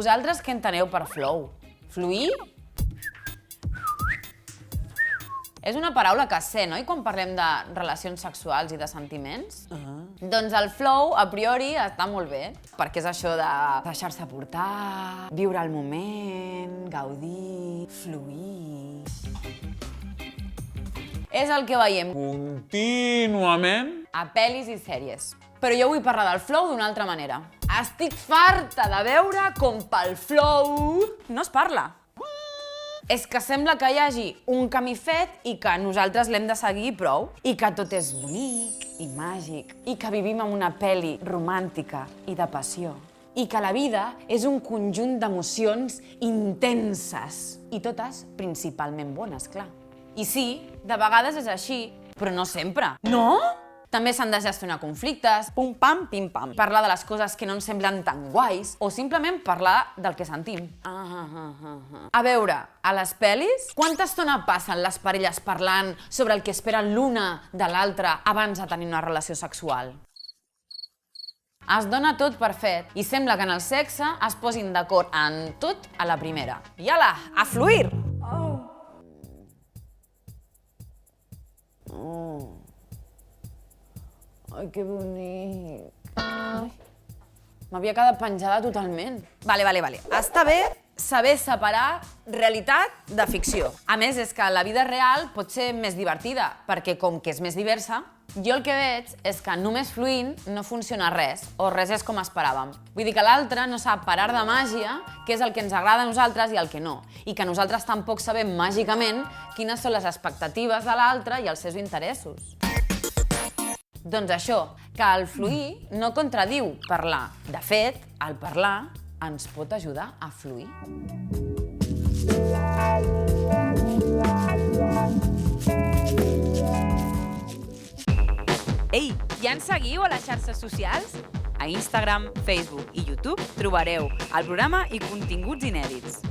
Vosaltres què enteneu per flow? Fluir? És una paraula que sé, no? I quan parlem de relacions sexuals i de sentiments? Doncs el flow, a priori, està molt bé. Perquè és això de deixar-se portar, viure el moment, gaudir, fluir... És el que veiem Contínuament. a pel·lis i sèries. Però jo vull parlar del flow d'una altra manera. Estic farta de veure com pel flow no es parla. És que sembla que hi hagi un camí fet i que nosaltres l'hem de seguir prou. I que tot és bonic i màgic. I que vivim en una pel·li romàntica i de passió. I que la vida és un conjunt d'emocions intenses. I totes principalment bones, clar. I sí, de vegades és així, però no sempre. No? També s'han de gestionar conflictes, pum pam, pim pam. Parlar de les coses que no ens semblen tan guais o simplement parlar del que sentim. A veure, a les pel·lis, quanta estona passen les parelles parlant sobre el que esperen l'una de l'altra abans de tenir una relació sexual? Es dona tot per fet i sembla que en el sexe es posin d'acord en tot a la primera. I ala, a fluir! Ai, que bonic. M'havia quedat penjada totalment. Vale. Està bé saber separar realitat de ficció. A més, és que la vida real pot ser més divertida, perquè com que és més diversa, jo el que veig és que només fluint no funciona res, o res és com esperàvem. Vull dir que l'altre no sap parar de màgia, que és el que ens agrada a nosaltres i el que no. I que nosaltres tampoc sabem màgicament quines són les expectatives de l'altre i els seus interessos. Doncs això, que el fluir no contradiu parlar. De fet, el parlar ens pot ajudar a fluir. Ei, ja ens seguiu a les xarxes socials? A Instagram, Facebook i YouTube trobareu el programa i continguts inèdits.